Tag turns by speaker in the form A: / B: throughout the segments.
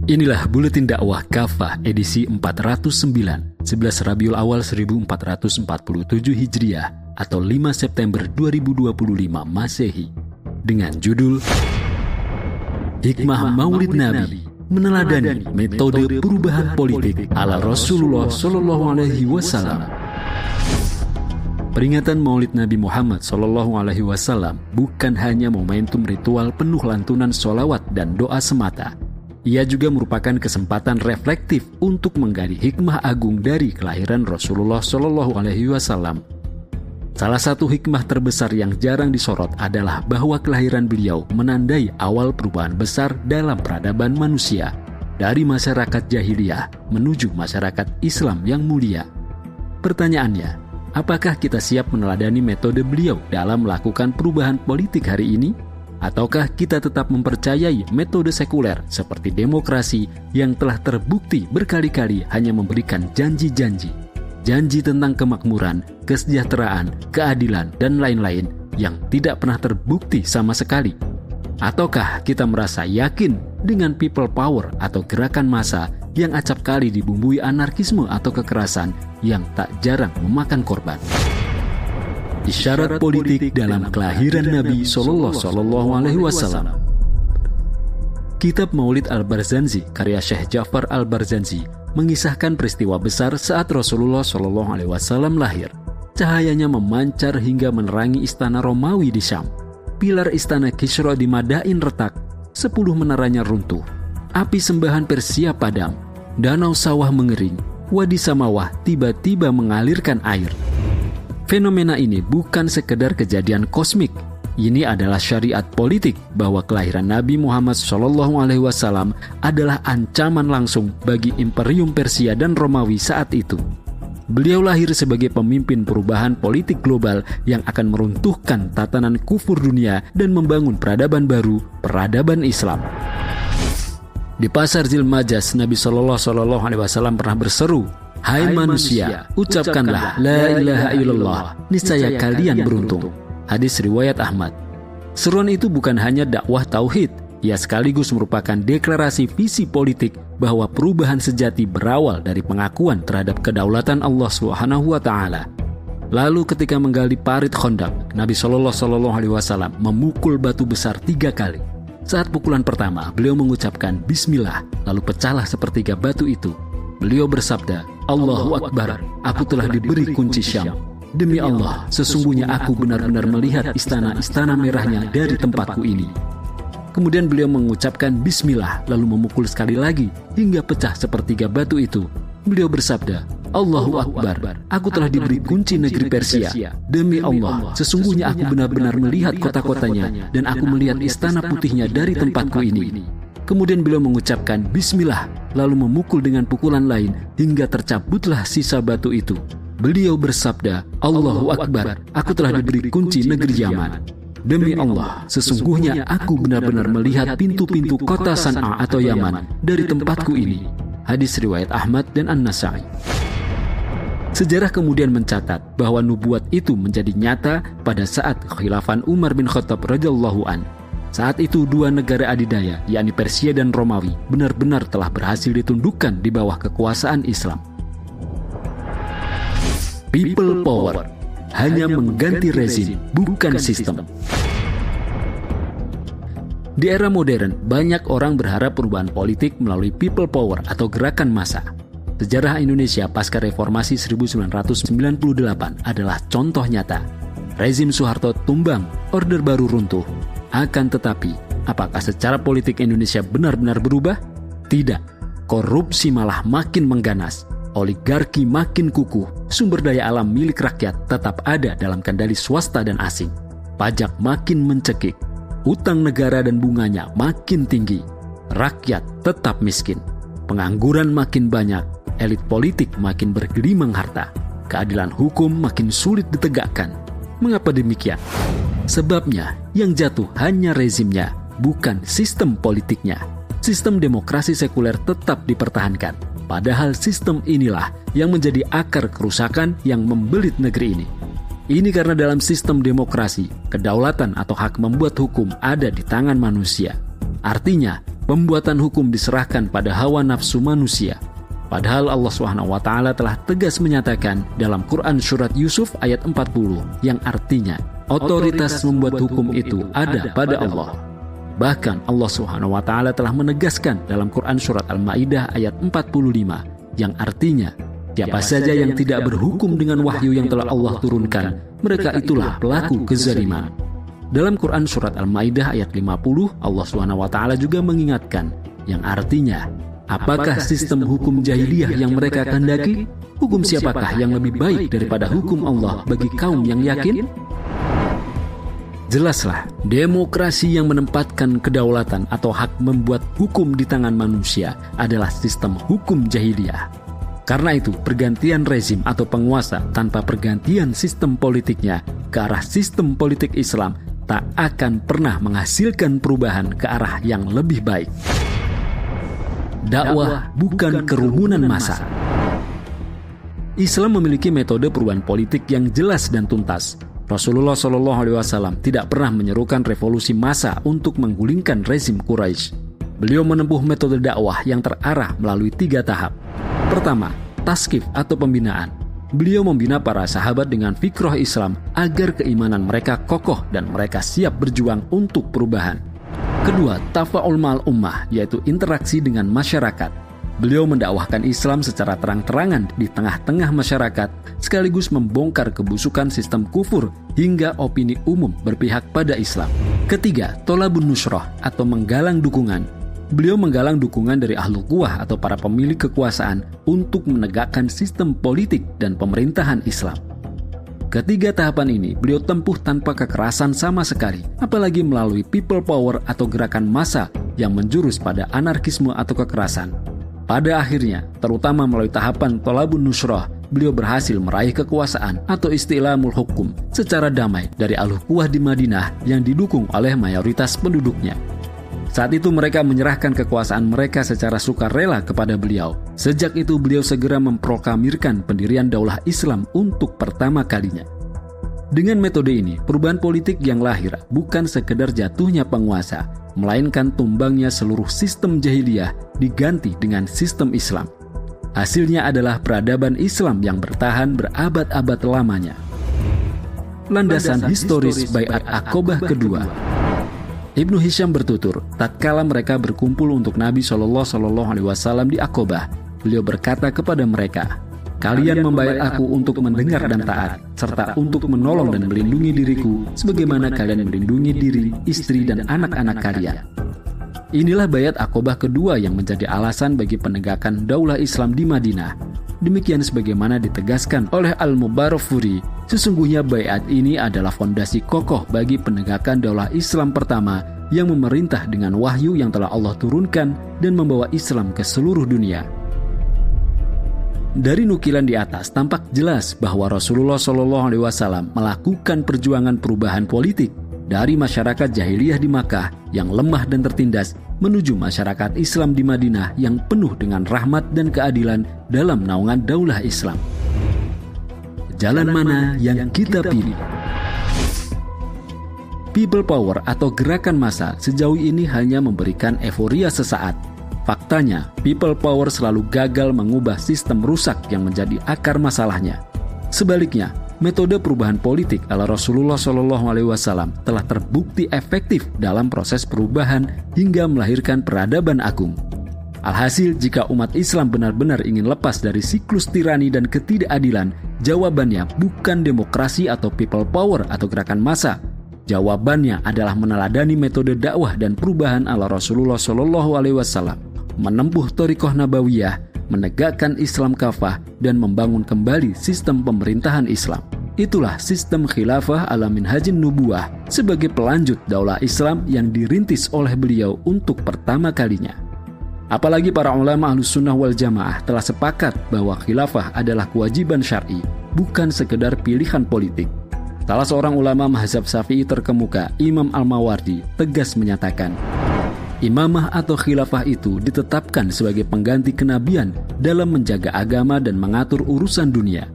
A: Inilah Buletin Dakwah Kafah edisi 409, 11 Rabiul Awal 1447 Hijriah atau 5 September 2025 Masehi dengan judul Hikmah Maulid Nabi meneladani metode perubahan politik ala Rasulullah SAW. Peringatan Maulid Nabi Muhammad SAW bukan hanya momentum ritual penuh lantunan sholawat dan doa semata. Ia juga merupakan kesempatan reflektif untuk menggali hikmah agung dari kelahiran Rasulullah SAW. Salah satu hikmah terbesar yang jarang disorot adalah bahwa kelahiran beliau menandai awal perubahan besar dalam peradaban manusia, dari masyarakat jahiliyah menuju masyarakat Islam yang mulia. Pertanyaannya, apakah kita siap meneladani metode beliau dalam melakukan perubahan politik hari ini? Ataukah kita tetap mempercayai metode sekuler seperti demokrasi yang telah terbukti berkali-kali hanya memberikan janji-janji tentang kemakmuran, kesejahteraan, keadilan, dan lain-lain yang tidak pernah terbukti sama sekali? Ataukah kita merasa yakin dengan people power atau gerakan massa yang acap kali dibumbui anarkisme atau kekerasan yang tak jarang memakan korban? Isyarat politik dalam kelahiran Nabi SAW. Kitab Maulid Al-Barzanji karya Syekh Ja'far Al-Barzanji mengisahkan peristiwa besar saat Rasulullah SAW lahir. Cahayanya memancar hingga menerangi istana Romawi di Syam. Pilar istana Kisra di Madain retak, 10 menaranya runtuh. Api sembahan Persia padam, danau sawah mengering, wadi Samawah tiba-tiba mengalirkan air. Fenomena ini bukan sekedar kejadian kosmik. Ini adalah syariat politik bahwa kelahiran Nabi Muhammad SAW adalah ancaman langsung bagi Imperium Persia dan Romawi saat itu. Beliau lahir sebagai pemimpin perubahan politik global yang akan meruntuhkan tatanan kufur dunia dan membangun peradaban baru, peradaban Islam. Di pasar Zilmajas, Nabi SAW pernah berseru, "Hai manusia, ucapkanlah la ilaha illallah, niscaya kalian beruntung." Hadis riwayat Ahmad. Seruan itu bukan hanya dakwah tauhid, ia sekaligus merupakan deklarasi visi politik bahwa perubahan sejati berawal dari pengakuan terhadap kedaulatan Allah SWT. Lalu ketika menggali parit Khandaq, Nabi SAW memukul batu besar 3 kali. Saat pukulan pertama, beliau mengucapkan Bismillah, lalu pecahlah sepertiga batu itu. Beliau bersabda, "Allahu Akbar, aku telah diberi kunci Syam. Demi Allah, sesungguhnya aku benar-benar melihat istana-istana merahnya dari tempatku ini." Kemudian beliau mengucapkan Bismillah, lalu memukul sekali lagi hingga pecah sepertiga batu itu. Beliau bersabda, "Allahu Akbar, aku telah diberi kunci negeri Persia. Demi Allah, sesungguhnya aku benar-benar melihat kota-kotanya dan aku melihat istana putihnya dari tempatku ini." Kemudian beliau mengucapkan Bismillah, lalu memukul dengan pukulan lain hingga tercabutlah sisa batu itu. Beliau bersabda, "Allahu Akbar, aku telah diberi kunci negeri Yaman. Demi Allah, sesungguhnya aku benar-benar melihat pintu-pintu kota San'a atau Yaman dari tempatku ini." Hadis riwayat Ahmad dan An-Nasa'i. Sejarah kemudian mencatat bahwa nubuat itu menjadi nyata pada saat khilafan Umar bin Khattab radhiyallahu an. Saat itu 2 negara adidaya, yakni Persia dan Romawi, benar-benar telah berhasil ditundukkan di bawah kekuasaan Islam. People power hanya mengganti rezim, bukan sistem. Di era modern, banyak orang berharap perubahan politik melalui people power atau gerakan massa. Sejarah Indonesia pasca reformasi 1998 adalah contoh nyata. Rezim Soeharto tumbang, Orde Baru runtuh. Akan tetapi, apakah secara politik Indonesia benar-benar berubah? Tidak. Korupsi malah makin mengganas. Oligarki makin kukuh. Sumber daya alam milik rakyat tetap ada dalam kendali swasta dan asing. Pajak makin mencekik. Utang negara dan bunganya makin tinggi. Rakyat tetap miskin. Pengangguran makin banyak. Elit politik makin bergelimang harta. Keadilan hukum makin sulit ditegakkan. Mengapa demikian? Sebabnya, yang jatuh hanya rezimnya, bukan sistem politiknya. Sistem demokrasi sekuler tetap dipertahankan. Padahal sistem inilah yang menjadi akar kerusakan yang membelit negeri ini. Ini karena dalam sistem demokrasi, kedaulatan atau hak membuat hukum ada di tangan manusia. Artinya, pembuatan hukum diserahkan pada hawa nafsu manusia. Padahal Allah SWT telah tegas menyatakan dalam Quran Surat Yusuf ayat 40 yang artinya otoritas membuat hukum itu ada pada Allah. Bahkan Allah SWT telah menegaskan dalam Quran Surat Al-Ma'idah ayat 45 yang artinya siapa saja yang tidak berhukum dengan wahyu yang telah Allah turunkan, mereka itulah pelaku kezaliman. Dalam Quran Surat Al-Ma'idah ayat 50, Allah SWT juga mengingatkan yang artinya, apakah sistem hukum jahiliyah yang mereka kehendaki? Hukum siapakah yang lebih baik daripada hukum Allah bagi kaum yang yakin? Jelaslah, demokrasi yang menempatkan kedaulatan atau hak membuat hukum di tangan manusia adalah sistem hukum jahiliyah. Karena itu, pergantian rezim atau penguasa tanpa pergantian sistem politiknya ke arah sistem politik Islam tak akan pernah menghasilkan perubahan ke arah yang lebih baik. Dakwah bukan kerumunan massa. Islam memiliki metode perubahan politik yang jelas dan tuntas. Rasulullah SAW tidak pernah menyerukan revolusi massa untuk menggulingkan rezim Quraisy. Beliau menempuh metode dakwah yang terarah melalui 3 tahap. Pertama, taskif atau pembinaan. Beliau membina para sahabat dengan fikrah Islam agar keimanan mereka kokoh dan mereka siap berjuang untuk perubahan. Kedua, tafa'ul ma'al ummah, yaitu interaksi dengan masyarakat. Beliau mendakwahkan Islam secara terang-terangan di tengah-tengah masyarakat, sekaligus membongkar kebusukan sistem kufur hingga opini umum berpihak pada Islam. Ketiga, tolabun nusroh atau menggalang dukungan. Beliau menggalang dukungan dari ahlul quwah atau para pemilik kekuasaan untuk menegakkan sistem politik dan pemerintahan Islam. Ketiga tahapan ini beliau tempuh tanpa kekerasan sama sekali, apalagi melalui people power atau gerakan massa yang menjurus pada anarkisme atau kekerasan. Pada akhirnya, terutama melalui tahapan tolabun nusroh, beliau berhasil meraih kekuasaan atau istilamul hukum secara damai dari ahlul quwah di Madinah yang didukung oleh mayoritas penduduknya. Saat itu mereka menyerahkan kekuasaan mereka secara sukarela kepada beliau. Sejak itu beliau segera memproklamirkan pendirian daulah Islam untuk pertama kalinya. Dengan metode ini, perubahan politik yang lahir bukan sekedar jatuhnya penguasa, melainkan tumbangnya seluruh sistem jahiliyah diganti dengan sistem Islam. Hasilnya adalah peradaban Islam yang bertahan berabad-abad lamanya. Landasan historis Baiat Aqobah kedua. Ibnu Hisham bertutur, tatkala mereka berkumpul untuk Nabi SAW di Aqobah, beliau berkata kepada mereka, kalian membayar aku untuk mendengar dan taat, serta untuk menolong dan melindungi diriku, sebagaimana kalian melindungi diri, istri, dan anak-anak kalian. Inilah Baiat Aqobah kedua yang menjadi alasan bagi penegakan daulah Islam di Madinah. Demikian sebagaimana ditegaskan oleh Al-Mubarakfuri, sesungguhnya baiat ini adalah fondasi kokoh bagi penegakan daulah Islam pertama yang memerintah dengan wahyu yang telah Allah turunkan dan membawa Islam ke seluruh dunia. Dari nukilan di atas tampak jelas bahwa Rasulullah SAW melakukan perjuangan perubahan politik dari masyarakat jahiliyah di Makkah yang lemah dan tertindas menuju masyarakat Islam di Madinah yang penuh dengan rahmat dan keadilan dalam naungan daulah Islam. Jalan mana yang kita pilih? People power atau gerakan massa sejauh ini hanya memberikan euforia sesaat. Faktanya, people power selalu gagal mengubah sistem rusak yang menjadi akar masalahnya. Sebaliknya, metode perubahan politik ala Rasulullah SAW telah terbukti efektif dalam proses perubahan hingga melahirkan peradaban agung. Alhasil, jika umat Islam benar-benar ingin lepas dari siklus tirani dan ketidakadilan, jawabannya bukan demokrasi atau people power atau gerakan massa. Jawabannya adalah meneladani metode dakwah dan perubahan ala Rasulullah SAW, menempuh thariqah nabawiyah, menegakkan Islam kafah, dan membangun kembali sistem pemerintahan Islam. Itulah sistem khilafah ala minhajin nubuwah sebagai pelanjut daulah Islam yang dirintis oleh beliau untuk pertama kalinya. Apalagi para ulama Ahlus Sunnah wal Jamaah telah sepakat bahwa khilafah adalah kewajiban syar'i, bukan sekedar pilihan politik. Salah seorang ulama mazhab Syafi'i terkemuka, Imam Al-Mawardi, tegas menyatakan, imamah atau khilafah itu ditetapkan sebagai pengganti kenabian dalam menjaga agama dan mengatur urusan dunia.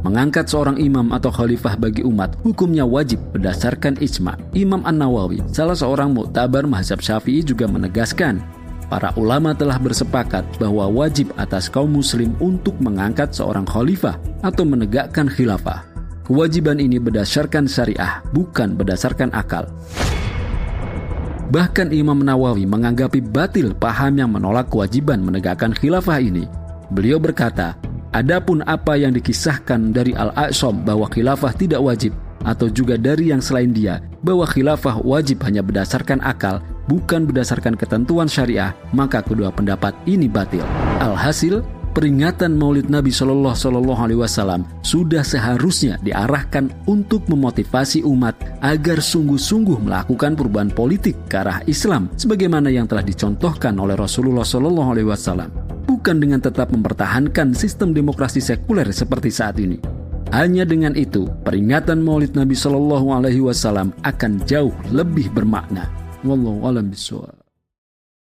A: Mengangkat seorang imam atau khalifah bagi umat hukumnya wajib berdasarkan ijma'. Imam An-Nawawi, salah seorang mu'tabar mazhab Syafi'i, juga menegaskan, para ulama telah bersepakat bahwa wajib atas kaum muslim untuk mengangkat seorang khalifah atau menegakkan khilafah. Kewajiban ini berdasarkan syariah, bukan berdasarkan akal. Bahkan Imam Nawawi menganggapi batil paham yang menolak kewajiban menegakkan khilafah ini. Beliau berkata, adapun apa yang dikisahkan dari Al-A'sam bahwa khilafah tidak wajib, atau juga dari yang selain dia, bahwa khilafah wajib hanya berdasarkan akal, bukan berdasarkan ketentuan syariah, maka kedua pendapat ini batil. Alhasil, peringatan Maulid Nabi Shallallahu Alaihi Wasallam sudah seharusnya diarahkan untuk memotivasi umat agar sungguh-sungguh melakukan perubahan politik ke arah Islam, sebagaimana yang telah dicontohkan oleh Rasulullah Shallallahu Alaihi Wasallam, bukan dengan tetap mempertahankan sistem demokrasi sekuler seperti saat ini. Hanya dengan itu, peringatan Maulid Nabi Shallallahu Alaihi Wasallam akan jauh lebih bermakna. Wallahu a'lam bishawab.